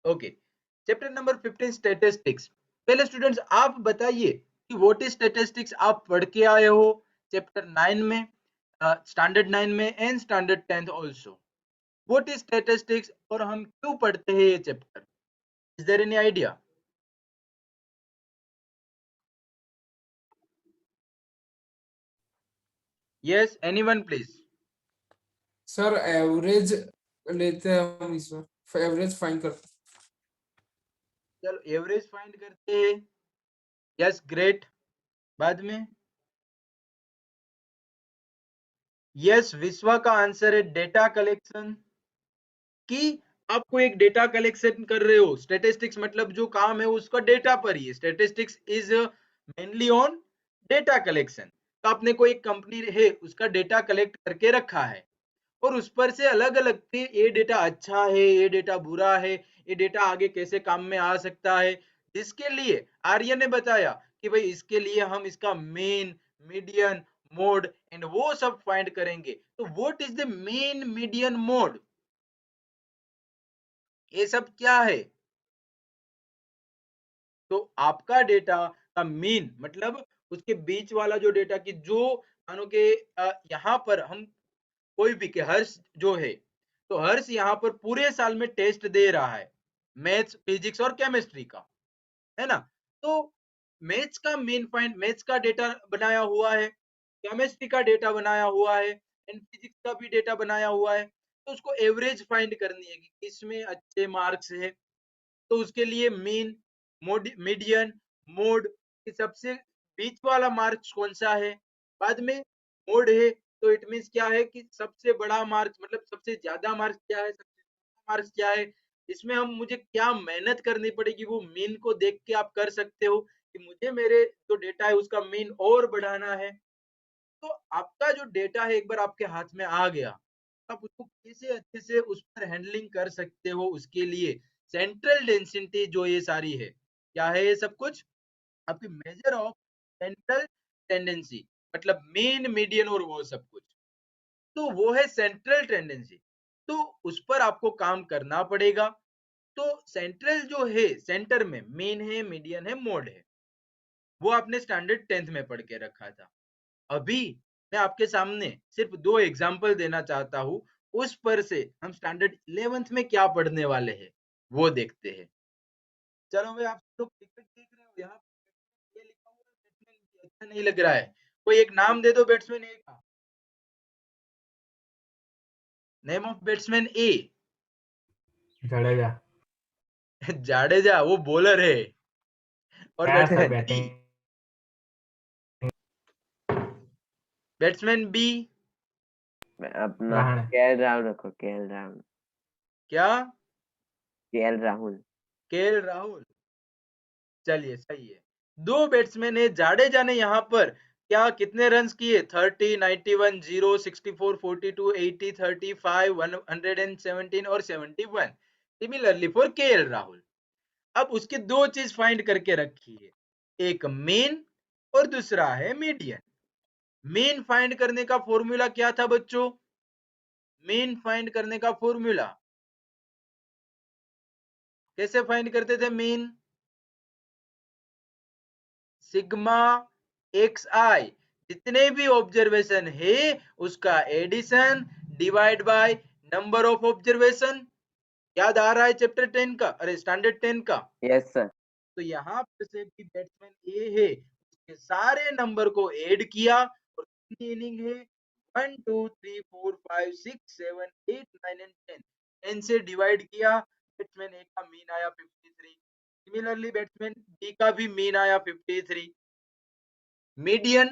Okay, chapter number 15 statistics. पहले students आप बताइए कि व्हाट इज स्टैटिस्टिक्स। आप पढ़ के आए हो चैप्टर 9 में, स्टैंडर्ड 9 में and standard 10th also. What is statistics और हम क्यों पढ़ते हैं ये chapter? Is there any idea? Yes, anyone please. Sir average लेते हैं हम, इसमें एवरेज फाइंड करते हैं। चलो एवरेज फाइंड करते हैं। Yes, great. बाद में यस, विश्वा का आंसर है डेटा कलेक्शन। कि आपको एक डेटा कलेक्शन कर रहे हो, स्टैटिस्टिक्स मतलब जो काम है उसका डेटा पर ही है। Statistics is mainly on data collection. तो आपने कोई कंपनी है उसका डेटा कलेक्ट करके रखा है और उस पर से अलग अलग थे, ये डेटा अच्छा है, ये डेटा बुरा है, ये डेटा आगे कैसे काम में आ सकता है। जिसके लिए आर्य ने बताया कि भाई इसके लिए हम इसका मेन, मीडियन, मोड एंड वो सब फाइंड करेंगे। तो what is the main, median, mode, ये सब क्या है? तो आपका डेटा का मीन मतलब उसके बीच वाला जो डेटा की जो मानो के यहाँ पर हम कोई भी के हर्ष जो है, तो हर्ष यहाँ पर पूरे साल में टेस्ट दे रहा है मैथ्स, फिजिक्स और केमिस्ट्री का, है ना? तो मैथ्स का मेन पॉइंट, मैथ्स का डेटा बनाया हुआ है, केमिस्ट्री का डेटा बनाया हुआ है एंड फिजिक्स का भी डेटा बनाया हुआ है। तो उसको एवरेज फाइंड करनी है कि किसमें अच्छे मार्क्स है। तो उसके लिए मीन, मीडियन, मोड, कि सबसे बीच वाला मार्क्स कौन सा है। बाद में मोड है तो इट मींस क्या है कि सबसे बड़ा मार्क्स मतलब सबसे ज्यादा मार्क्स क्या है, सबसे कम मार्क्स क्या है। इसमें हम मुझे क्या मेहनत करनी पड़ेगी वो मीन को देख के आप कर सकते हो कि मुझे मेरे जो डेटा है उसका मीन और बढ़ाना है। तो आपका जो डेटा है एक बार आपके हाथ में आ गया, आप उसको कैसे अच्छे से उस पर हैंडलिंग कर सकते हो, उसके लिए सेंट्रल डेंसिटी जो ये सारी है, क्या है ये सब कुछ? आपकी मेजर ऑफ सेंट्रल टेंडेंसी, मतलब मीन, मीडियन और वो सब कुछ। तो वो है सेंट्रल टेंडेंसी। तो उस पर आपको काम करना पड़ेगा। तो सेंट्रल जो है, सेंटर में मीन है, मीडियन है, मोड है, वो आपने स्टैंडर्ड 10th में पढ़ के रखा था। अभी मैं आपके सामने सिर्फ दो एग्जाम्पल देना चाहता हूँ, उस पर से हम स्टैंडर्ड 11th में क्या पढ़ने वाले हैं वो देखते हैं। चलो भाई, आप लोग क्रिकेट देख रहे हो, यहाँ ये लिखा हुआ है बैट्समैन, अच्छा नहीं लग रहा है। कोई एक नाम दे दो बैट्समैन ए का। Name of batsman A. Jadeja. Jadeja वो बॉलर है और क्या sir batsman B. Batting? Batsman B अपना रहाणे। केएल राहुल रखो, केएल राहुल। क्या? केएल राहुल। केएल राहुल। चलिए सही है। दो बैट्समैन है, जाडेजा ने यहाँ पर क्या कितने रन्स किए? 30, 91, 0, 64, 42, 80, 35, 117 और 71। Similarly for KL Rahul. अब उसके दो चीज फाइंड करके रखी है, एक मेन और दूसरा है मीडियन। मेन फाइंड करने का फॉर्मूला क्या था बच्चों? मेन फाइंड करने का फॉर्मूला कैसे फाइंड करते थे मेन? सिग्मा एक्स आई, जितने भी ऑब्जर्वेशन है उसका addition divide by number of observation. याद आ रहा है चैप्टर 10 का, अरे स्टैंडर्ड 10 का? Yes sir. तो यहाँ पर से भी बैट्समैन ए है, उसके सारे नंबर को ऐड किया और कितनी इनिंग है? 1 2 3 4 5 6 7 8 9 एंड 10, 10 से डिवाइड किया, बैट्समैन ए का मीन आया 53। सिमिलरली बैट्समैन बी का भी मीन आया 53। मीडियन,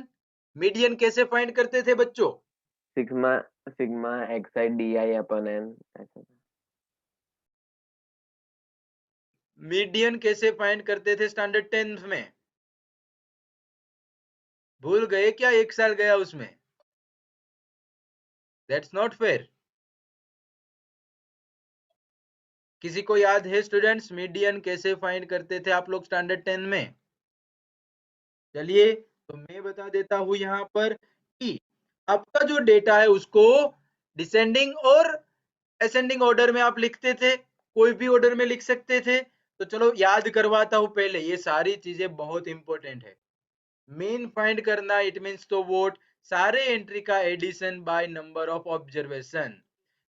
मीडियन कैसे फाइंड करते थे बच्चों? Sigma sigma x I D I अपन एन ऐसा। मीडियन कैसे फाइंड करते थे स्टैंडर्ड 10th में? भूल गए क्या? एक साल गया उसमें। That's not fair. किसी को याद है स्टूडेंट्स मीडियन कैसे फाइंड करते थे आप लोग स्टैंडर्ड 10 में? चलिए तो मैं बता देता हूं यहाँ पर कि आपका जो डेटा है उसको डिसेंडिंग और असेंडिंग ऑर्डर में आप लिखते थे। कोई भी ऑर्डर में लिख सकते थे। तो चलो याद करवाता हूं पहले, ये सारी चीजें बहुत इंपॉर्टेंट है। मीन फाइंड करना, इट मींस तो वोट सारे एंट्री का addition by number of observation.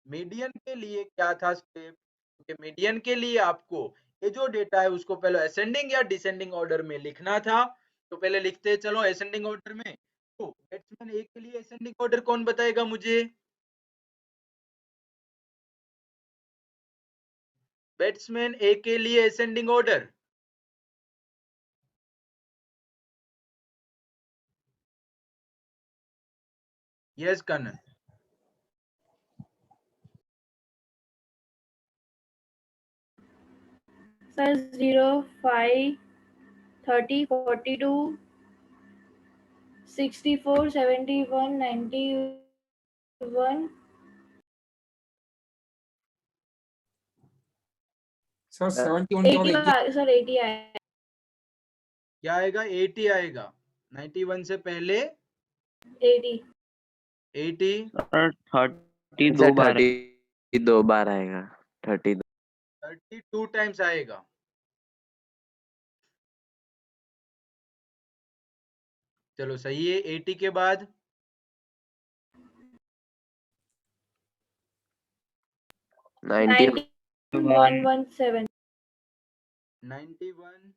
Median के लिए क्या था स्टेप, क्योंकि मीडियन के लिए आपको ये जो डेटा है उसको पहले असेंडिंग या डिसेंडिंग ऑर्डर में लिखना था। तो पहले लिखते हैं, चलो असेंडिंग ऑर्डर में। तो बैट्समैन ए के लिए असेंडिंग ऑर्डर कौन बताएगा मुझे? बैट्समैन ए के लिए ascending order. Yes Kanan. Sir 0, 5, 30, 42, 64, 71, 91. Sir sir 71 के बाद 80 सर 80 आया। क्या आएगा? 80 आएगा। 91 से पहले 80 80। सर 32 बार 32 बार आएगा। 32 32 टाइम्स आएगा। चलो सही है। 80 के बाद 91 117 91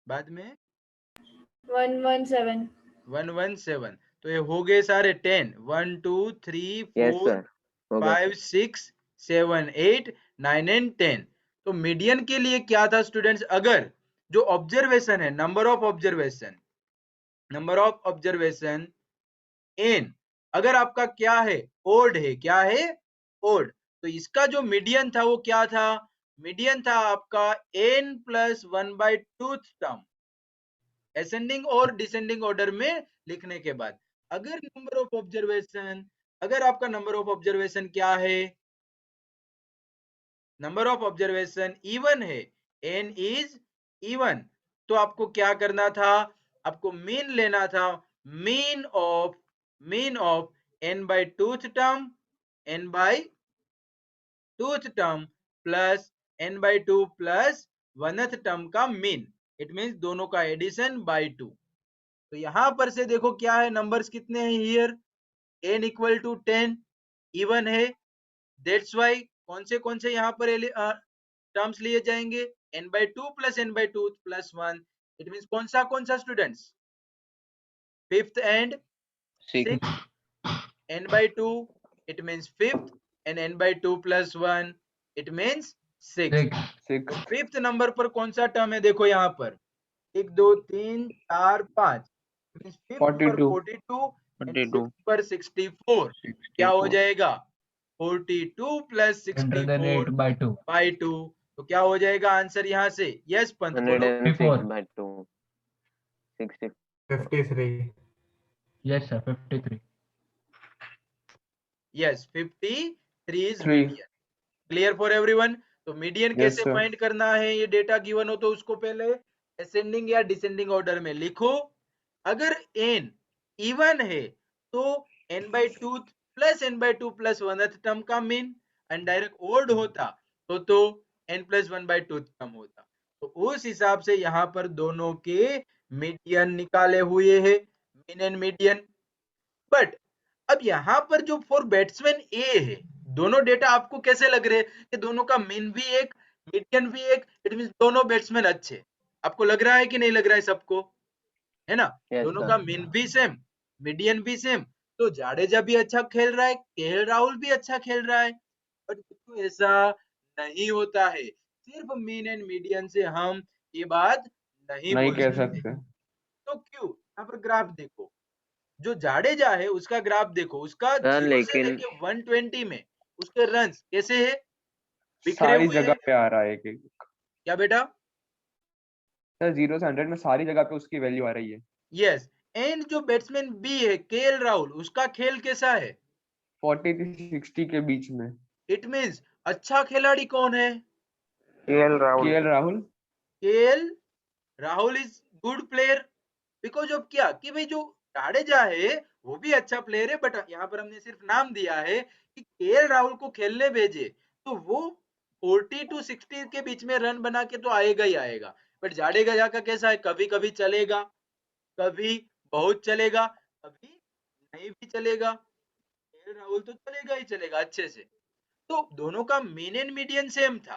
बाद में 117 117। तो ये हो गए सारे 10। 1 2 3 यस 4 सर हो गया 5 6 7 8 9 एंड 10। तो मीडियन के लिए क्या था स्टूडेंट्स? अगर जो ऑब्जर्वेशन है, नंबर ऑफ ऑब्जर्वेशन एन, अगर आपका क्या है? ओड है। क्या है? ओड। तो इसका जो मीडियन था वो क्या था? मीडियन था आपका n प्लस 1/2 टर्म असेंडिंग और डिसेंडिंग ऑर्डर में लिखने के बाद। अगर आपका नंबर ऑफ ऑब्जर्वेशन क्या है? नंबर ऑफ ऑब्जर्वेशन इवन है, n इज इवन, तो आपको क्या करना था? आपको मीन लेना था। Mean of n by twoth term plus n by 2 plus 1th term का मीन। इट मींस दोनों का एडिशन बाय 2। तो यहां पर से देखो क्या है, नंबर्स कितने हैं here? n equal to 10 even है, दैट्स वाई कौन से यहाँ पर टर्म्स लिए जाएंगे? n by 2 plus n by 2 plus 1। It means कौन सा students? Fifth and sixth. n by 2 it means fifth, and n by 2 plus 1 it means sixth। 6 fifth number पर कौन सा टर्म है? देखो यहाँ पर 1 2 3 4 5, फिफ्थ पर 42 42 एंड 42 सिक्स्थ पर 64। क्या हो 64 जाएगा? 42 plus greater than 64 8 by 2 by 2। तो क्या हो जाएगा आंसर यहाँ से? यस पंत बोलो। 106 by 2 60 53 yes sir 53 yes 53 is 3 median. Clear for everyone? तो मीडियन Yes, कैसे sir. फाइंड करना है? ये डेटा गिवन हो तो उसको पहले असेंडिंग या डिसेंडिंग ऑर्डर में लिखो। अगर n इवन है तो n by 2 plus n by 2 plus 1th term का मीन, एंड डायरेक्ट ओड होता तो n प्लस 1 बाई 2 टर्म होता। तो उस हिसाब से यहाँ पर दोनों के मीडियन निकाले हुए है, मीन एंड मीडियन। बट अब यहाँ पर जो फॉर बैट्समैन ए है, दोनों डेटा आपको कैसे लग रहे हैं कि दोनों का मीन भी एक, मीडियन भी एक? इट मींस दोनों बैट्समैन अच्छे। आपको लग रहा है कि नहीं लग रहा है सबको? है ना? Yes, दोनों sir. का मीन भी सेम, मीडियन भी सेम। तो जाडेजा भी अच्छा खेल रहा है, केएल राहुल भी अच्छा खेल रहा है। बट तो ऐसा नहीं होता है। सिर्फ मीन एंड मीडियन से हम ये बात नहीं नहीं बोल कह सकते। सकते। तो क्यों? यहाँ पर ग्राफ देखो, जो जाडेजा है उसका ग्राफ देखो, उसका सर 0 से लेकिन लेके 120 में उसके रन्स कैसे है? बिखरे सारी हुए जगह हैं। पे आ रहा है एक एक। क्या बेटा? सर 0 से 100 में सारी जगह पे उसकी वैल्यू आ रही है। यस। एंड जो बैट्समैन बी है केएल राहुल, उसका खेल कैसा है? 40 से 60 के बीच में। इट मींस अच्छा खिलाड़ी कौन है? KL KL Rahul. KL Rahul is good player. Because of क्या कि भाई जो जाडेजा है वो भी अच्छा प्लेयर है, बट यहाँ पर हमने सिर्फ नाम दिया है कि केएल राहुल को खेलने भेजे तो वो 40 to 60 के बीच में रन बना के तो आएगा ही आएगा। बट जाडेजा का कैसा है, कभी कभी चलेगा, कभी बहुत चलेगा, कभी नहीं भी चलेगा। केएल राहुल तो चलेगा ही चलेगा अच्छे से। तो दोनों का मीन एंड मीडियन सेम था,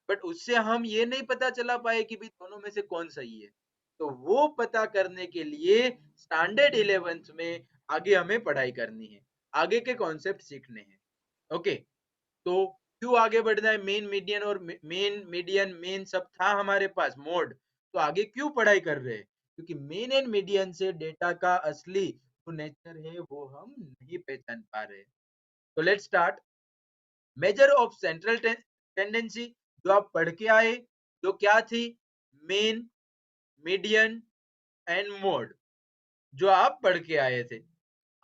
बट उससे हम ये नहीं पता चला पाए कि भाई दोनों में से कौन सही है। तो वो पता करने के लिए स्टैंडर्ड 11th में आगे हमें पढ़ाई करनी है, आगे के कॉन्सेप्ट सीखने हैं। ओके, तो क्यों आगे बढ़ना है, मेन मीडियन और मेन मीडियन मेन सब था हमारे पास मोड, तो आगे क्यों पढ़ाई कर रहे हैं, क्योंकि मेन एंड मीडियन से डेटा का असली जो नेचर है वो हम नहीं पहचान पा रहे। तो let's start. Measure of central tendency जो आप पढ़ के आए, जो क्या थी, मेन, मीडियन एंड मोड, जो आप पढ़ के आए थे।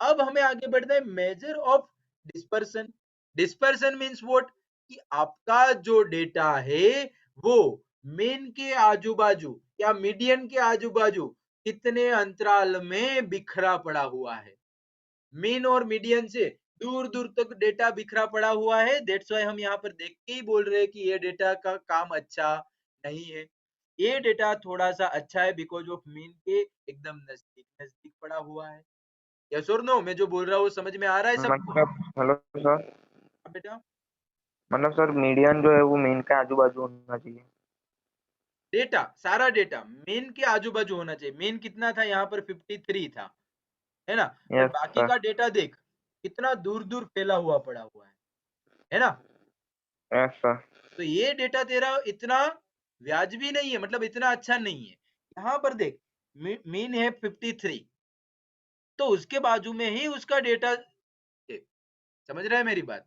अब हमें आगे बढ़ना है measure of dispersion. Dispersion means what, कि आपका जो डेटा है वो मेन के आजू बाजू या मीडियन के आजू बाजू कितने अंतराल में बिखरा पड़ा हुआ है। मेन और मीडियन से दूर दूर तक डेटा बिखरा पड़ा हुआ है, दैट्स वाई हम यहाँ पर देख के ही बोल रहे हैं कि ये डेटा का काम अच्छा नहीं है। ये डेटा थोड़ा सा अच्छा है बिकॉज ऑफ मेन के एकदम नजदीक नजदीक पड़ा हुआ है। यस और नो, मैं जो बोल रहा हूँ समझ में आ रहा है सबको? मतलब हेलो सर, हाँ बेटा, मतलब सर मीडियन जो है वो मेन के आजू बाजू होना चाहिए। डेटा सारा डेटा मेन के आजू बाजू होना चाहिए। मेन कितना था यहाँ पर, 53 था, है ना? और यस बाकी सर, का डेटा देख कितना दूर दूर फैला हुआ पड़ा हुआ है ना? Yes sir. तो ये डेटा तेरा इतना व्याजबी नहीं है, मतलब इतना अच्छा नहीं है। यहाँ पर देख मीन है 53, तो उसके बाजू में ही उसका डेटा है। समझ रहा है मेरी बात?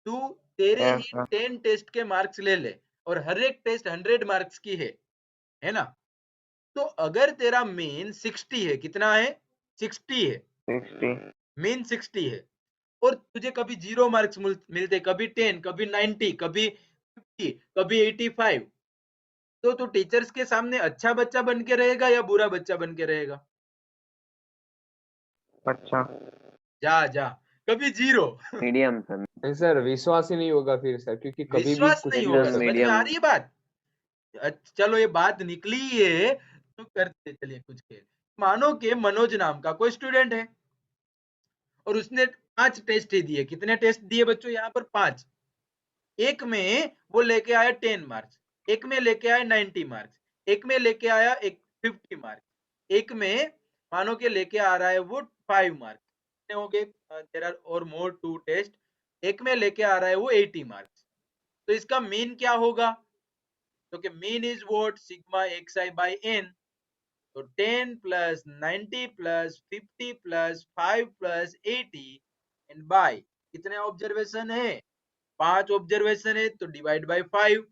तू तेरे यस ही सर। 10 टेस्ट के मार्क्स ले ले और हर एक टेस्ट 100 मार्क्स की है ना? तो अगर तेरा मेन 60 है, कितना है, 60 है, 60। मेन 60 है, और तुझे कभी 0 मार्क्स मिलते, कभी 10, कभी 90, कभी 50, कभी 85, तो तू टीचर्स के सामने अच्छा बच्चा बन के रहेगा या बुरा बच्चा बन के रहेगा? अच्छा, जा जा, कभी 0। मीडियम सर, नहीं सर, विश्वास ही नहीं होगा फिर सर, क्योंकि कभी भी विश्वास कुछ नहीं भी होगा, हो समझ सकता में आ medium। रही है बात? चलो ये बात निकली है तो करते चलिए कुछ खेल। मानो कि मनोज नाम का कोई स्टूडेंट है और उसने 5 टेस्ट ही दिए। कितने टेस्ट दिए बच्चों यहाँ पर? 5। एक में वो लेके आया 10 मार्क्स, एक में लेके आया 90 मार्क्स, एक में लेके आया 50 मार्क्स, एक में मानो के लेके आ रहा है वो 5 मार्क्स। कितने हो गए? देयर आर और मोर 2 टेस्ट। एक में लेके आ रहा है वो 80 मार्क्स। तो इसका मीन क्या होगा? तो कि mean is what, sigma xi by n। तो 10 plus 90 plus 50 plus 5 plus 80 and by कितने ऑब्जर्वेशन है? 5 ऑब्जर्वेशन है, तो डिवाइड बाय 5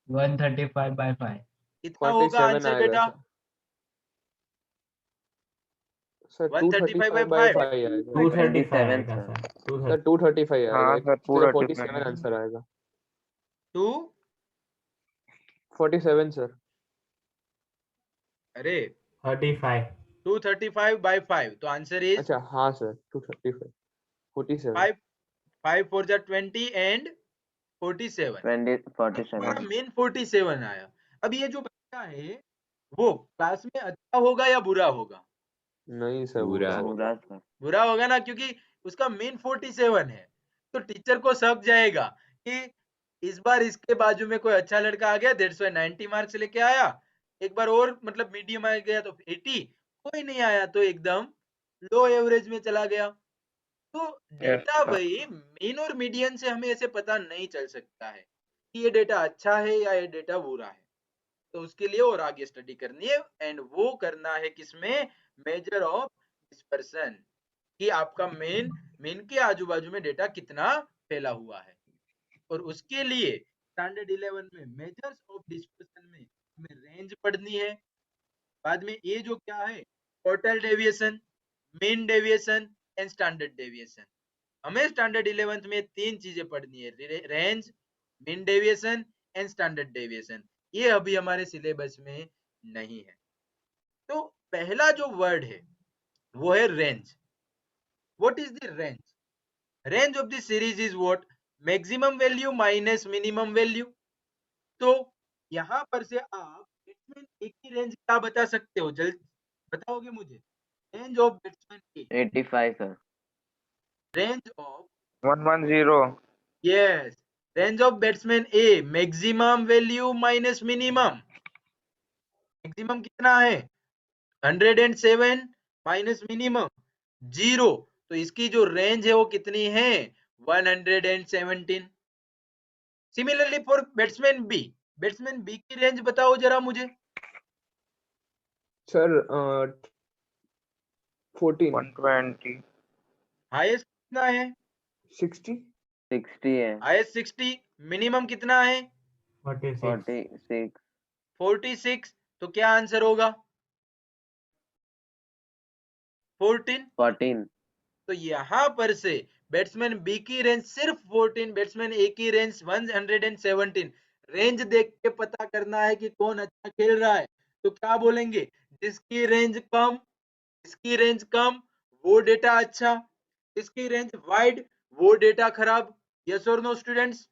135/5। कितना होगा 47 आंसर आएगा बेटा? Sir 135 by 235 bye 5। 5 आएगा। 235 27 आएगा सर। सर, सर 235 आएगा, हाँ सर, इसलिए पूरा 47 आंसर आएगा। 2 47 सर। अरे 35। 235 by 5, तो आंसर इज अच्छा हाँ सर, 235 47। 5 5 4 जा 20 एंड 47। 47। हमारा मेन 47 आया। अब ये जो बच्चा है वो क्लास में अच्छा होगा या बुरा होगा? नहीं सर, बुरा होगा। पूरा सर। बुरा होगा ना, क्योंकि उसका मेन 47 है। तो टीचर को शक जाएगा कि इस बार इसके बाजू में कोई अच्छा लड़का आ गया, 150 90 मार्क्स लेके आया, एक बार और मतलब मीडियम आ गया तो 80, कोई नहीं आया तो एकदम लो एवरेज में चला गया। तो डेटा भाई मीन और मीडियन से हमें ऐसे पता नहीं चल सकता है कि ये डेटा अच्छा है या ये डेटा बुरा है। तो उसके लिए और आगे स्टडी करनी है, एंड वो करना है किसमें? मेजर ऑफ डिस्पर्सन, कि आपका मेन मेन के आजू बाजू में डेटा कितना फैला हुआ है। और उसके लिए स्टैंडर्ड 11 में मेजर्स ऑफ डिस्पर्सन में हमें रेंज पढ़नी है। बाद में ये जो क्या है, total deviation, mean deviation and standard deviation. हमें स्टैंडर्ड 11th में 3 चीजें पढ़नी है, range, mean deviation and standard deviation. ये अभी हमारे सिलेबस में नहीं है। तो पहला जो वर्ड है वो है range. What is the range? Range of the series is what, maximum value minus minimum value. तो यहाँ पर से आप बैट्समैन ए की रेंज क्या बता सकते हो, जल्द बताओगे मुझे? Range of batsman A, 85 sir. Range of 110। Yes, range of batsman A, maximum value minus minimum. Maximum कितना है 107 माइनस मिनिमम 0, तो इसकी जो रेंज है वो कितनी है 117। Similarly for batsman B, batsman B की रेंज बताओ जरा मुझे। सर 14 120 हाईएस्ट कितना है? 60 60 है। हाईएस्ट 60, मिनिमम कितना है 46 46, तो क्या आंसर होगा 14। 14 तो यहां पर से बैट्समैन बी की रेंज सिर्फ 14, बैट्समैन ए की रेंज 117। रेंज देख के पता करना है कि कौन अच्छा खेल रहा है, तो क्या बोलेंगे, जिसकी रेंज कम, इसकी रेंज कम वो डेटा अच्छा, इसकी रेंज वाइड वो डेटा खराब। यस और नो स्टूडेंट्स?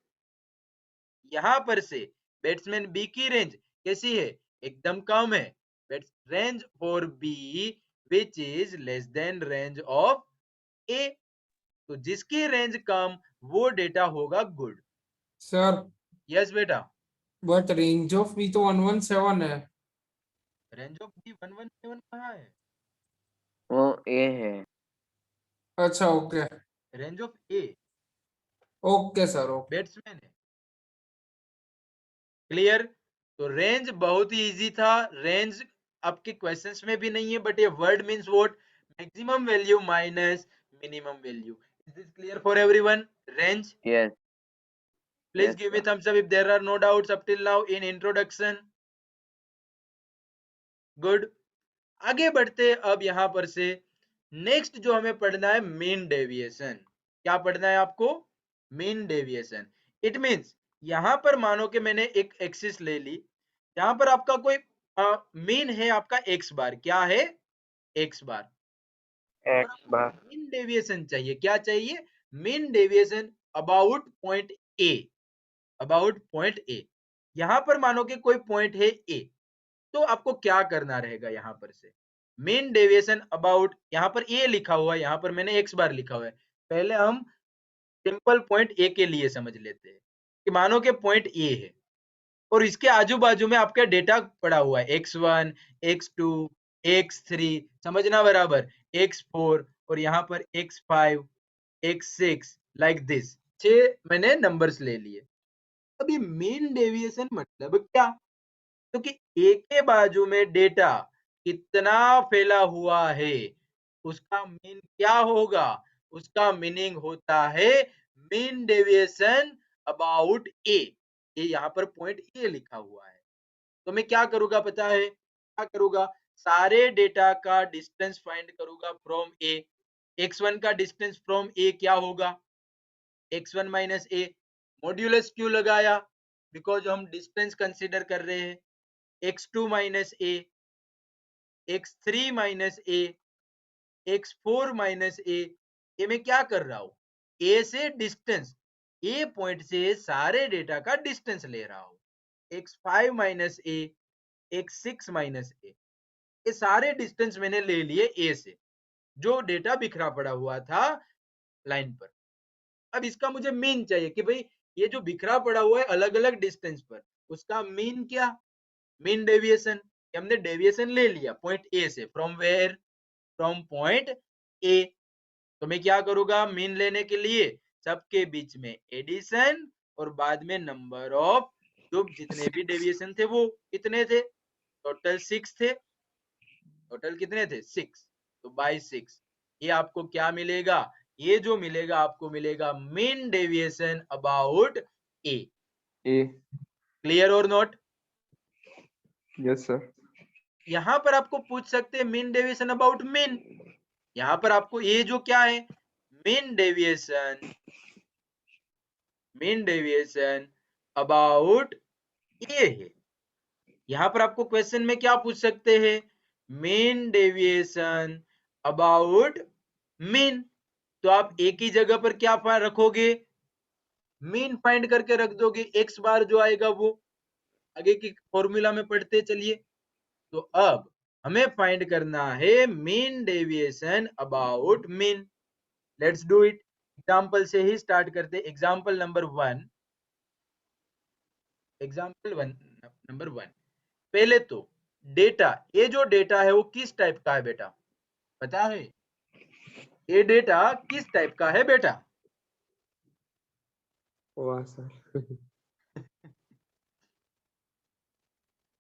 यहां पर से बैट्समैन बी की रेंज कैसी है, एकदम कम है। Range for B which is less than range of A, तो जिसकी रेंज कम वो डेटा होगा गुड। सर यस बेटा, बट रेंज ऑफ बी तो 117 है। रेंज ऑफ बी 117 कहाँ है? वो ए है। अच्छा okay range of A okay sir okay. Batsman है। क्लियर? तो रेंज बहुत ही इजी था। रेंज आपके क्वेश्चंस में भी नहीं है, बट ये word means what, maximum value minus minimum value. Is this clear for everyone? Range, yes please yes give me sir. thumbs up if there are no doubts up till now in introduction. Good. आगे बढ़ते अब यहाँ पर से next जो हमें पढ़ना है मीन डेविएशन। क्या पढ़ना है आपको? Mean deviation. इट मींस यहाँ पर मानो कि मैंने एक एक्सिस ले ली, यहाँ पर आपका कोई मीन है आपका एक्स बार, क्या है एक्स बार, और X आपको बार मीन डेविएशन चाहिए, क्या चाहिए, mean deviation about point A, about point A. यहाँ पर मानो कि कोई पॉइंट है ए, तो आपको क्या करना रहेगा, यहाँ पर से मीन डेविएशन अबाउट, यहाँ पर ए लिखा हुआ है, यहाँ पर मैंने एक्स बार लिखा हुआ है। पहले हम सिंपल पॉइंट ए के लिए समझ लेते हैं कि मानो कि पॉइंट ए है और इसके आजू बाजू में आपका डेटा पड़ा हुआ है x1 x2 x3, समझना बराबर, x4 और यहाँ पर x5 x6 लाइक दिस, 6 मैंने नंबर्स ले लिए। अब ये मीन डेविएशन मतलब क्या, क्योंकि ए के बाजू में डेटा कितना फैला हुआ है उसका मीन क्या होगा, उसका मीनिंग होता है मीन डेविएशन अबाउट ए। ये यहाँ पर पॉइंट ए लिखा हुआ है, तो मैं क्या करूंगा पता है, क्या करूंगा, सारे डेटा का डिस्टेंस फाइंड करूंगा फ्रॉम ए। x1 का डिस्टेंस फ्रॉम ए क्या होगा, x1 माइनस ए। मॉड्यूलस क्यों लगाया, बिकॉज हम डिस्टेंस कंसीडर कर रहे हैं। x2 माइनस ए, x3 माइनस ए, x4 माइनस ए, ये मैं क्या कर रहा हूं, ए से डिस्टेंस, ए पॉइंट से सारे डेटा का डिस्टेंस ले रहा हूं। x5 माइनस ए, x6 माइनस ए, ये सारे डिस्टेंस मैंने ले लिए ए से, जो डेटा बिखरा पड़ा हुआ था लाइन पर। अब इसका मुझे मीन चाहिए कि भाई ये जो बिखरा पड़ा हुआ है अलग अलग डिस्टेंस पर, उसका मीन क्या, मीन डेविएशन। हमने डेविएशन ले लिया पॉइंट ए से, from where, from point A. तो मैं क्या करूंगा, मीन लेने के लिए सबके बीच में एडिशन और बाद में नंबर ऑफ, जो जितने भी डेविएशन थे वो कितने थे, टोटल 6 थे, टोटल कितने थे 6, तो बाय 6 ये आपको क्या मिलेगा, ये जो मिलेगा आपको मिलेगा mean deviation about A. A clear और नॉट? yes sir यहां पर आपको पूछ सकते हैं मीन डेविएशन अबाउट मीन, यहां पर आपको ये जो क्या है mean deviation, mean deviation about A है। यहां पर आपको क्वेश्चन में क्या पूछ सकते हैं, मीन डेविएशन अबाउट मीन, तो आप एक ही जगह पर क्या रखोगे, मीन फाइंड करके रख दोगे, एक्स बार जो आएगा वो आगे की फॉर्मूला में पढ़ते चलिए। तो अब हमें फाइंड करना है mean deviation about mean. Let's do it. Example से ही स्टार्ट करते। Example number one. पहले तो डेटा, ये जो डेटा है वो किस टाइप का है बेटा, पता है? ये डेटा किस टाइप का है बेटा? वाह सर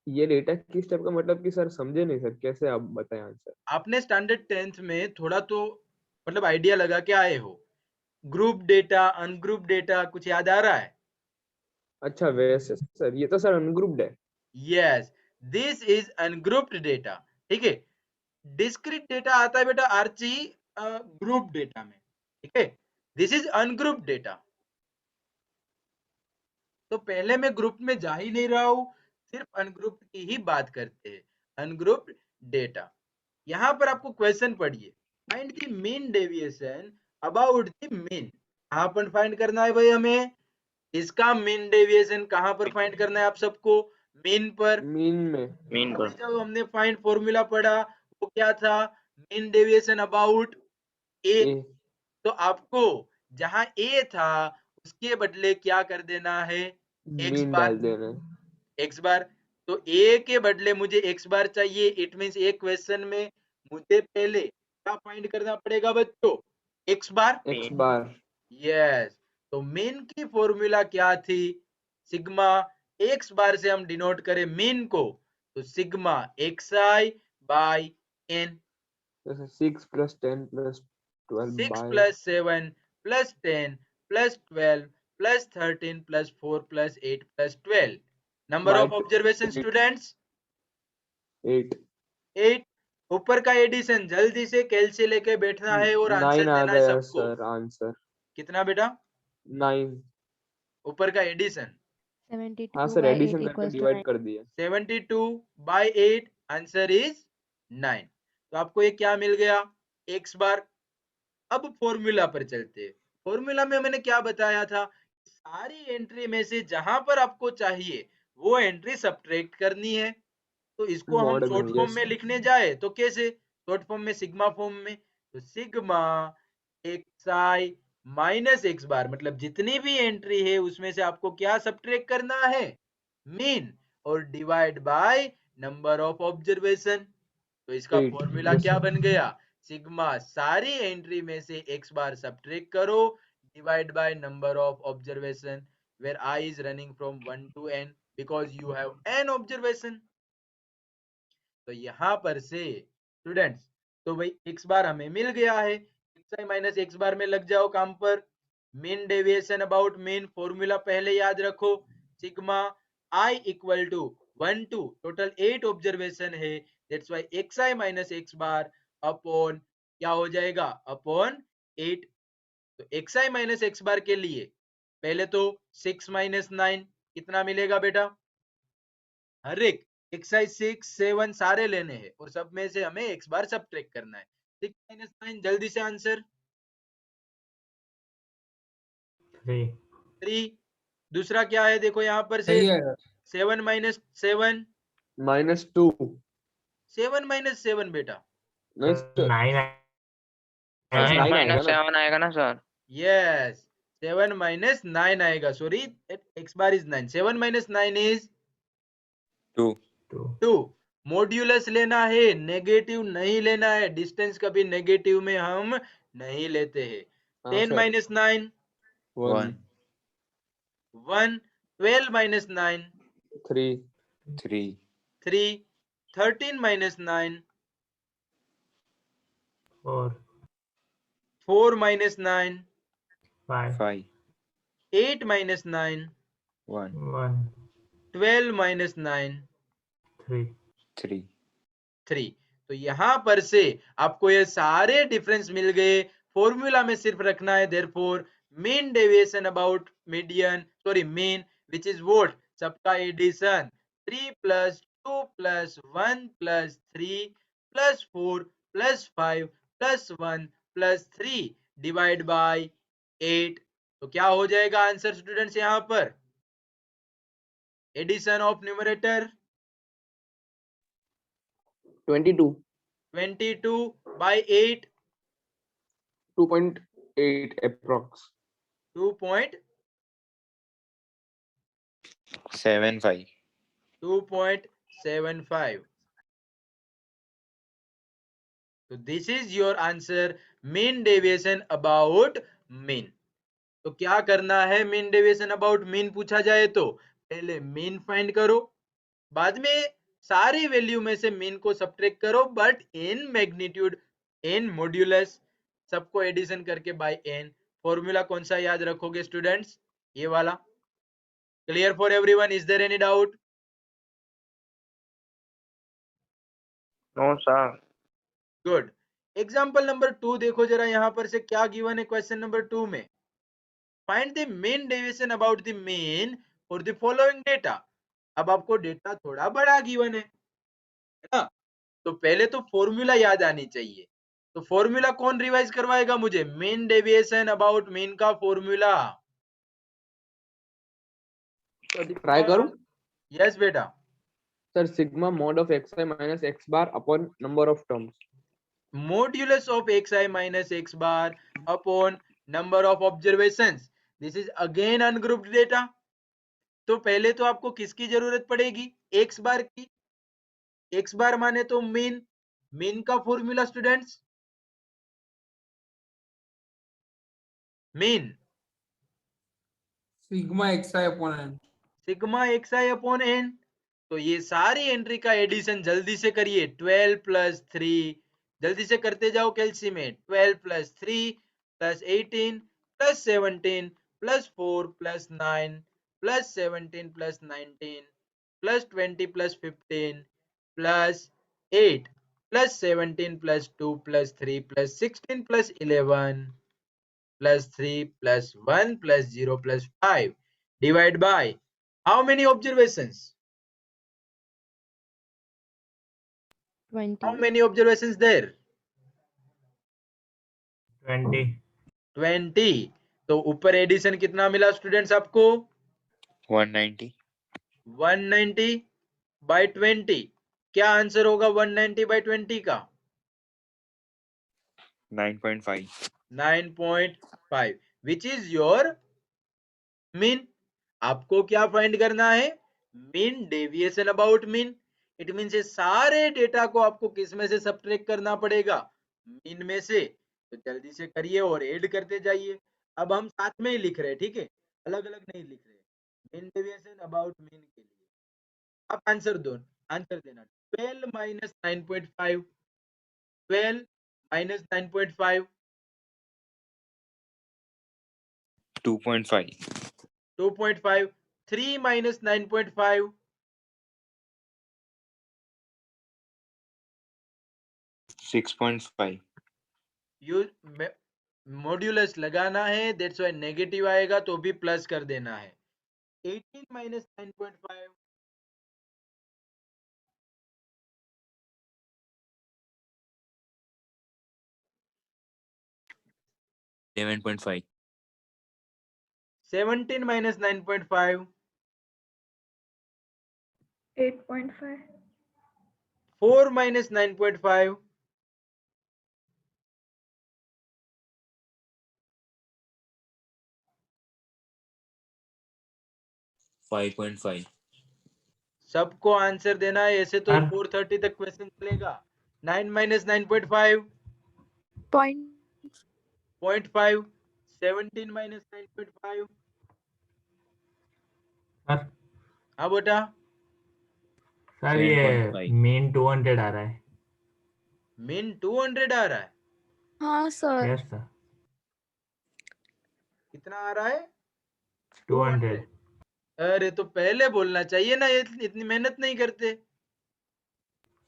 ये डेटा किस टाइप का, मतलब कि सर समझे नहीं सर, कैसे आप बताएं आंसर। आपने स्टैंडर्ड 10th में थोड़ा तो मतलब आइडिया लगा के आए हो, ग्रुप डेटा, अनग्रुप डेटा, कुछ याद आ रहा है? अच्छा वैसे सर, ये तो सर अनग्रुप्ड है। Yes, this is ungrouped data. ठीक है। डिस्क्रीट डेटा आता है बेटा आरची ग्रुप डेटा में। ठीक है। This is ungrouped data. तो पहले मैं ग्रुप में जा ही नहीं रहा हूं, सिर्फ अनग्रुप्ड की ही बात करते हैं। Ungrouped data. यहां पर आपको क्वेश्चन पढ़िए, find the mean deviation about the mean. कहां पर फाइंड करना है भाई हमें? इसका मीन डेविएशन कहां पर फाइंड करना है आप सबको? मीन पर। मीन में। मीन को अभी जब हमने फाइंड फॉर्मूला पढ़ा वो क्या था? मीन डेविएशन अबाउट ए। ए। तो आपको जहां ए था उसके बदले क्या कर देना है? एक्स मीन बार। डाल देना। एक्स बार। तो ए के बदले मुझे एक्स बार चाहिए। इट मींस एक क्वेश्चन में मुझे पहले क्या फाइंड करना पड़ेगा बच्चों? एक्स बार। एक्स बार। यस। तो मीन की फॉर्मूला क्या थी? सिग्मा। एक्स बार से हम डिनोट करें मीन को, तो sigma x i by n. 6 + 10 + 12 6 by plus 7 plus 10 plus 12 plus 13 plus 4 plus 8 plus 12. Number by of observation 8। students? 8। 8। ऊपर का एडिशन जल्दी से कैलसी लेके बैठना है और 9 आंसर आ देना है गया सबको। Sir answer. कितना बेटा? 9। ऊपर का एडिशन। हाँ 72 सर, by 8 एडिशन करके equals to डिवाइड 9. कर दिया। 72 by 8 आंसर इज 9। तो आपको ये क्या मिल गया? एक्स बार। अब फॉर्मूला पर चलते हैं। फॉर्मूला में मैंने क्या बताया था? सारी एंट्री में से जहां पर आपको चाहिए वो एंट्री सब्ट्रैक्ट करनी है। तो इसको हम मॉड में, शॉर्ट फॉर्म यस। में लिखने जाए तो कैसे? शॉर्ट फॉर्म में, सिग्मा फॉर्म में। तो sigma x i minus x बार, मतलब जितनी भी एंट्री है उसमें से आपको क्या सब्ट्रैक्ट करना है? मीन। और divide by number of observation. तो इसका 8। फॉर्मूला यस क्या सर। बन गया? सिग्मा सारी एंट्री में से एक्स बार सब्ट्रैक्ट करो, divide by number of observation where i is running from 1 to n because you have n observation. तो यहां पर से स्टूडेंट्स, तो भाई एक्स बार हमें मिल गया है। X i minus x bar में लग जाओ काम पर। Mean deviation about mean formula पहले याद रखो। Sigma i equal to 1 to total 8 observation है, that's why x i minus x bar upon क्या हो जाएगा? अपॉन 8। तो x i minus x bar के लिए पहले तो 6 माइनस 9 कितना मिलेगा बेटा? हर एक एक्सरसाइज 6 7 सारे लेने हैं और सब में से हमें एक्स बार सब्ट्रैक्ट करना है। 6 माइनस 9 जल्दी से आंसर 3। दूसरा क्या है देखो यहाँ पर से? सही है 7 माइनस 7। -2। 7 माइनस 7 बेटा। नहीं सर, 9 9 आएगा माइनस ना। 7 आएगा ना सर? यस, 7 माइनस 9 आएगा। Sorry, x bar is 9। 7 minus 9 is 2। 2। Modulus लेना है, नेगेटिव नहीं लेना है। डिस्टेंस कभी नेगेटिव में हम नहीं लेते हैं। हाँ 10 sir. Minus 9 1। 1। 12 minus 9 3। 3। 3। 13 minus 9 4 minus 9 5। 8 minus 9 1। 12 minus 9 3। 3। तो यहां पर से आपको ये सारे डिफरेंस मिल गए। फॉर्मूला में सिर्फ रखना है therefore mean deviation about median, sorry mean, which is what? सबका addition 3 plus 2 plus 1 plus 3 plus 4 plus 5 plus 1 plus 3 divide by 8। तो क्या हो जाएगा आंसर स्टूडेंट्स यहाँ पर? Addition of numerator 22 22 by 8 2.8 approx 7.5. 2.75. So this is your answer, mean deviation about mean. तो क्या करना है मीन डेविएशन अबाउट मीन पूछा जाए तो पहले मीन फाइंड करो, बाद में सारी वैल्यू में से मीन को सब्ट्रैक्ट करो, but in magnitude, in modulus, सबको एडिशन करके बाय एन। फॉर्मूला कौन सा याद रखोगे स्टूडेंट्स? ये वाला। Clear for everyone? Is there any doubt? No sir. Good. Example number 2 देखो जरा, यहां पर से क्या गिवन है क्वेश्चन नंबर 2 में। Find the mean deviation about the mean for the following data. अब आपको डेटा थोड़ा बड़ा गिवन है ना, तो पहले तो फॉर्मूला याद आनी चाहिए। तो फॉर्मूला कौन रिवाइज करवाएगा मुझे? मीन डेविएशन अबाउट मीन का फॉर्मूला। ट्राई करूं? यस बेटा। Sir sigma mod of xi minus x bar upon number of terms. Modulus of xi minus x bar upon number of observations. This is again ungrouped data. तो पहले तो आपको किसकी जरूरत पड़ेगी? x बार की। x बार माने तो मीन। मीन का formula students, mean sigma xi upon n. Sigma xi upon n। तो ये सारी एंट्री का एडिशन जल्दी से करिए। 12 प्लस 3, जल्दी से करते जाओ कैलसीमेट। 12 plus 3 plus 18 plus 17 plus 4 plus 9 plus 17 plus 19 plus 20 plus 15 plus 8 plus 17 plus 2 plus 3 plus 16 plus 11 plus 3 plus 1 plus 0 plus 5 divide by how many observations? 20. How many observations there? 20. 20। तो ऊपर एडिशन कितना मिला स्टूडेंट्स आपको? 190. 190 bye 20। क्या answer होगा 190 bye 20 का? 9.5. 9.5, which is your mean. आपको क्या फाइंड करना है? Mean deviation about mean. It mean ये सारे डेटा को आपको किस में से सब्ट्रैक्ट करना पड़ेगा? मीन में से। तो जल्दी से करिए और ऐड करते जाइए। अब हम साथ में ही लिख रहे हैं, ठीक है, अलग अलग नहीं लिख रहे। मीन डेविएशन अबाउट मीन के लिए आप आंसर देना। 12 minus 9.5, 12 minus 9.5, 2.5. 2.5, 3 minus 9.5, 6.5. You modulus लगाना है, दैट्स व्हाई नेगेटिव आएगा तो भी प्लस कर देना है। 18 माइनस 9.5, 11.5. 17 माइनस 9.5, 8.5. 4 माइनस 9.5, 5.5. सबको आंसर देना है, ऐसे तो हाँ। 430 तक क्वेश्चन चलेगा। 9 माइनस 9.5, Point 0.5, 17 माइनस 9.5। सर हाँ बेटा, सर ये 7.5. मीन 200 आ रहा है। मीन 200 आ रहा है। हाँ सर यस सर, कितना आ रहा है? 200। अरे तो पहले बोलना चाहिए ना, ये इतनी मेहनत नहीं करते।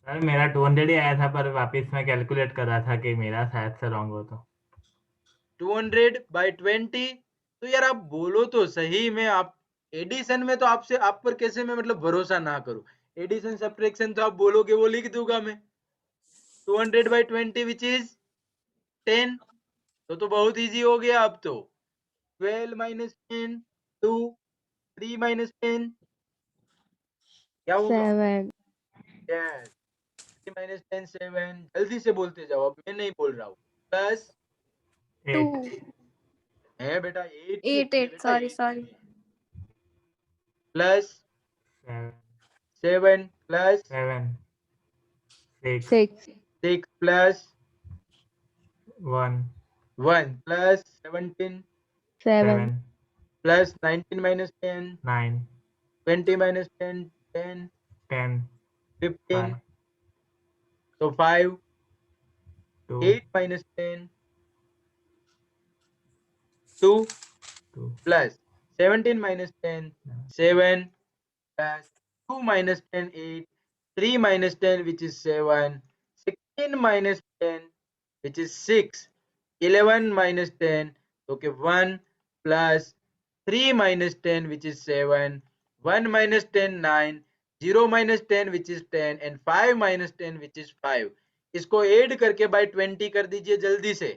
सर मेरा 200 ही आया था, पर वापस मैं कैलकुलेट कर रहा था कि मेरा शायद से रॉन्ग हो तो। 200 बाय 20। तो यार आप बोलो तो सही में, आप एडिशन में तो आपसे आप पर कैसे मैं मतलब भरोसा ना करूं। एडिशन सब्ट्रैक्शन तो आप बोलोगे वो लिख दूंगा मैं। 200 बाय 20 विच इज 10। तो बहुत इजी हो गया अब तो। 12 minus 10 2, 3 minus 10 क्या होगा? 7. Yes. 3 minus 10 7, जल्दी से बोलते जाओ, अब मैं नहीं बोल रहा हूँ। प्लस 2. 8 है बेटा 8 ही 8. है 8. बेटा, Sorry. 8 Sorry. Plus 7 7 plus 7 6 6. 6 plus 1 1 plus 17 7. 7 plus 19 minus 10 9 20 minus 10 10 10 15 5 so 5 2 8 minus 10 2 2 plus 17 minus 10 7 plus 2 minus 10 8 3 minus 10 which is 7 16 minus 10 which is 6 11 minus 10 okay 1 plus 3 minus 10 which is 7 1 minus 10 9 0 minus 10 which is 10 and 5 minus 10 which is 5 इसको add करके bye 20 कर दीजिए जल्दी से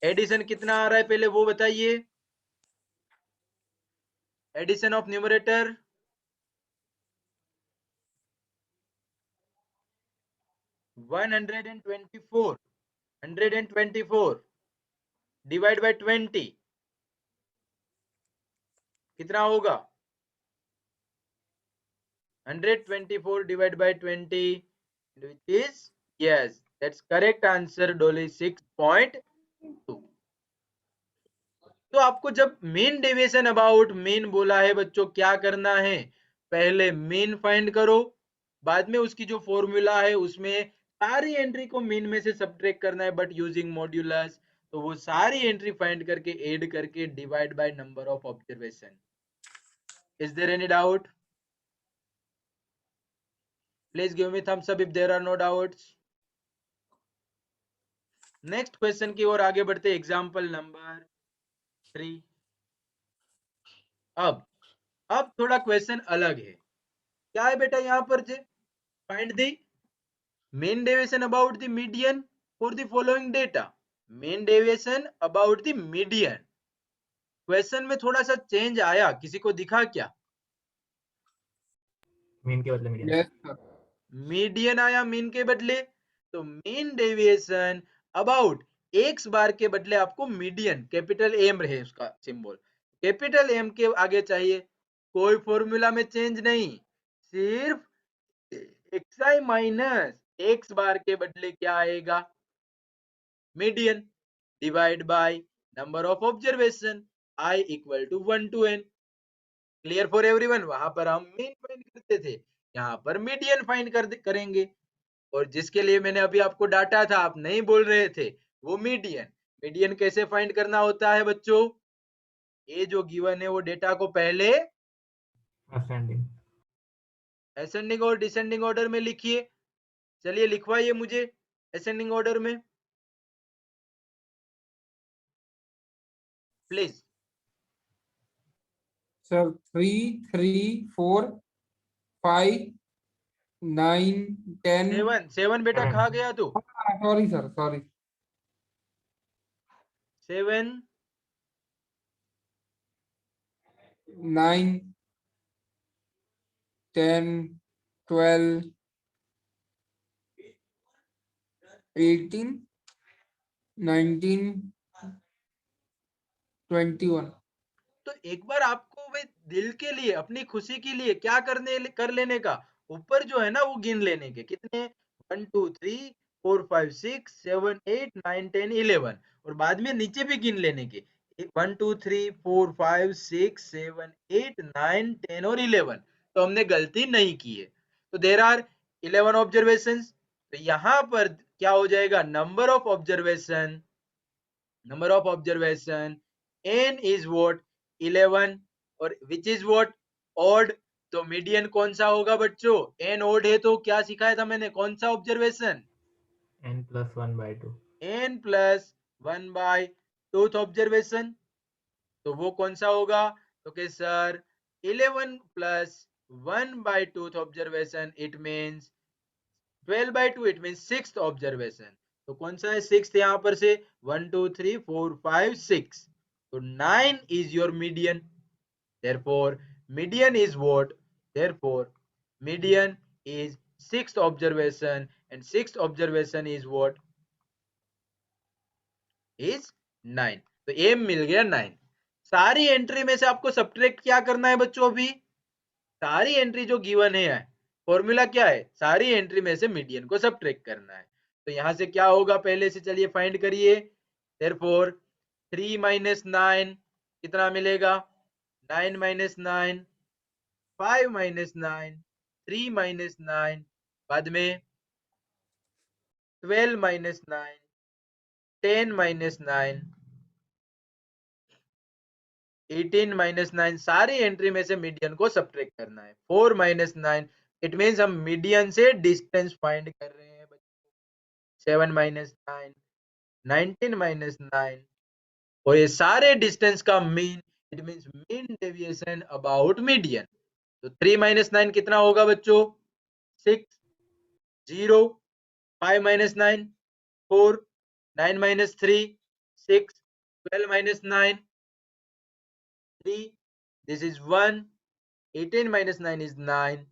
addition कितना आ रहा है पहले वो बताइए addition of numerator 124 divide by 20 कितना होगा 124 divided by 20 which is yes that's correct answer Dolly 6.2 तो आपको जब मीन डेविएशन अबाउट मीन बोला है बच्चों क्या करना है पहले मीन फाइंड करो बाद में उसकी जो फॉर्मूला है उसमें सारी एंट्री को मीन में से सब्ट्रैक्ट करना है बट यूजिंग मॉड्यूलस तो वो सारी एंट्री फाइंड करके ऐड करके divide by number of observation is there any doubt please give me thumbs up if there are no doubts next question की ओर आगे बढ़ते एग्जांपल नंबर 3 अब थोड़ा क्वेश्चन अलग है क्या है बेटा यहाँ पर जे find the mean deviation about the median for the following data mean deviation about the median question में थोड़ा सा चेंज आया किसी को दिखा क्या मीन के बदले मीडियन Yes, sir. मीडियन आया मीन के बदले तो mean deviation about x bar के बदले आपको मीडियन कैपिटल एम रहे उसका सिंबल कैपिटल एम के आगे चाहिए कोई फॉर्मूला में चेंज नहीं सिर्फ xi माइनस एक्स बार के बदले क्या आएगा median divide by number of observation i equal to 1 to n clear for everyone वहां पर हम मीन फाइंड करते थे यहाँ पर मीडियन फाइंड करेंगे और जिसके लिए मैंने अभी आपको डाटा था आप नहीं बोल रहे थे वो मीडियन मीडियन कैसे फाइंड करना होता है बच्चों ये जो गिवन है वो डेटा को पहले असेंडिंग असेंडिंग और डिसेंडिंग ऑर्डर में लिखिए चलिए लिखवाइए मुझे असेंडिंग ऑर्डर में प्लीज Sir, 3, 3, 4, 5, 9, 10. 7 बेटा Seven. खा गया तू Sorry, sir. Sorry. 7 9, 10, 12, 18, 19, 21. तो एक बार आपको भाई दिल के लिए अपनी खुशी के लिए क्या कर लेने का ऊपर जो है ना वो गिन लेने के कितने 1 2 3 4 5 6 7 8 9 10 11 और बाद में नीचे भी गिन लेने के 1 2 3 4 5 6 7 8 9 10 और 11 तो हमने गलती नहीं की है तो देयर आर 11 ऑब्जर्वेशंस तो यहाँ पर क्या हो जाएगा number of observation n is what 11 और which is what odd तो मीडियन कौन सा होगा बच्चों n odd है तो क्या सिखाया था मैंने कौन सा observation n plus 1 by 2 n plus 1 by 2th observation तो वो कौन सा होगा तो कि sir 11 plus 1 by 2th observation it means 12 by 2 it means 6th observation तो कौन सा है 6th यहाँ पर से 1 2 3 4 5 6 तो 9 is your median. Therefore, median is what? Therefore, median is 6th observation, and 6th observation is what? Is 9. तो m मिल गया 9. सारी एंट्री में से आपको सब्ट्रैक्ट क्या करना है बच्चों? अभी सारी एंट्री जो गिवन है, फॉर्मूला क्या है? सारी एंट्री में से मीडियन को सब्ट्रैक्ट करना है. तो यहां से क्या होगा पहले से चलिए फाइंड करिए. Therefore 3 minus 9 कितना मिलेगा? 9 minus 9, 5 minus 9, 3 minus 9, बाद में 12 minus 9, 10 minus 9, 18 minus 9. सारी एंट्री में से मीडियन को सब्ट्रैक्ट करना है. 4 minus 9, इट मीन्स हम मीडियन से डिस्टेंस फाइंड कर रहे हैं बच्चों. 7 minus 9, 19 minus 9, और ये सारे डिस्टेंस का mean, it means mean deviation about median. तो 3 minus 9 कितना होगा बच्चों? 6, 0, 5 minus 9, 4, 9 minus 3, 6, 12 minus 9, 3, this is 1, 18 minus 9 is 9,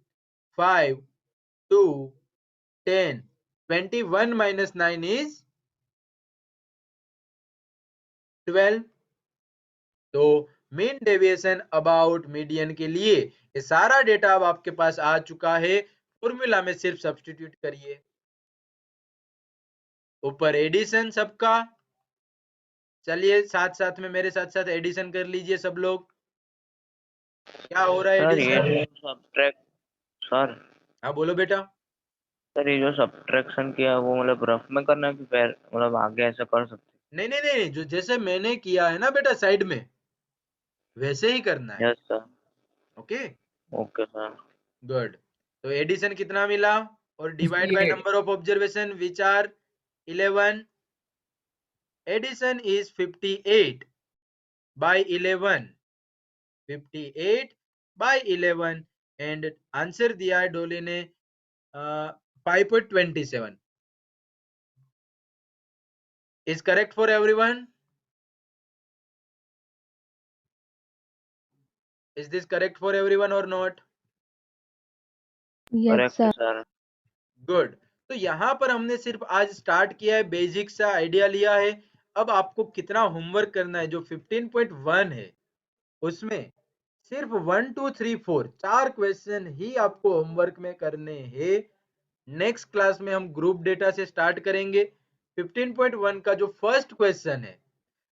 5, 2, 10, 21 minus 9 is 12. तो मीन डेविएशन अबाउट मीडियन के लिए ये सारा डेटा अब आपके पास आ चुका है. फॉर्मूला में सिर्फ सब्स्टिट्यूट करिए. ऊपर एडिशन सबका. चलिए साथ साथ में मेरे साथ साथ एडिशन कर लीजिए सब लोग. क्या हो रहा है सर एडिशन? ये सब्ट्रैक्ट सर हाँ बोलो बेटा. सर ये जो सब्ट्रैक्शन किया वो मतलब रफ में करना है कि फिर मतलब आगे ऐसा कर सकते नहीं नहीं नहीं, जो जैसे मैंने किया है ना बेटा साइड में, वैसे ही करना है. हैं? Yes sir. Okay okay sir. Good. तो एडिशन कितना मिला? और divide by 58. Number of observation which are 11. Addition is 58 by 11. 58 by 11 and answer दिया है डोली ने 5.27. is correct for everyone? Is this correct for everyone or not? Yes, correct sir. Sir. Good. तो यहाँ पर हमने सिर्फ आज स्टार्ट किया है, बेसिक सा आइडिया लिया है. अब आपको कितना होमवर्क करना है? जो 15.1 है उसमें सिर्फ 1 2 3 4 4 क्वेश्चन ही आपको होमवर्क में करने हैं. नेक्स्ट क्लास में हम ग्रुप डेटा से स्टार्ट करेंगे. 15.1 का जो फर्स्ट क्वेश्चन है,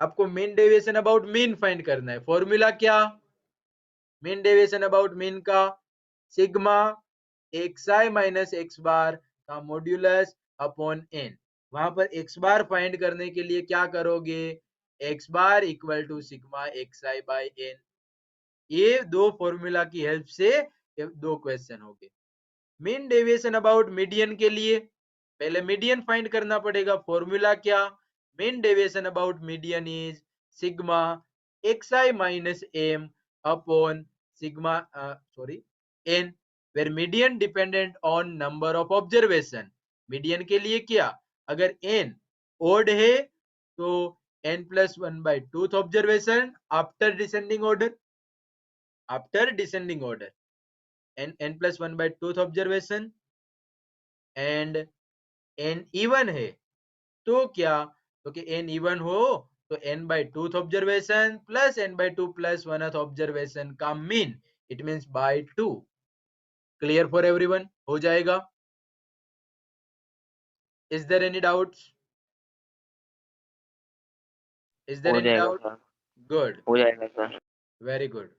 आपको mean deviation about mean find करना है. फॉर्मूला क्या? मीन डेविएशन अबाउट मीन का सिग्मा xi माइनस x बार का मॉड्यूलस अपॉन n. वहां पर x बार फाइंड करने के लिए क्या करोगे? x bar equal to sigma xi by n. ये दो फॉर्मूला की हेल्प से ये दो क्वेश्चन हो गए. मीन डेविएशन अबाउट मीडियन के लिए पहले मीडियन फाइंड करना पड़ेगा. फॉर्मूला क्या? Mean deviation about median is sigma xi minus m upon sigma n, where median dependent on number of observation. Median के लिए क्या? अगर n odd है तो n plus 1 by 2th observation after descending order. after descending order n plus 1 by 2th observation. and n even है तो क्या? तो कि n even हो तो n by 2th observation plus n by 2 plus 1th observation का mean, it means by 2. Clear for everyone? हो जाएगा. Is there any doubts? Is there हो एनी जाएगा डाउट? सर. गुड. हो जाएगा सर. Very good.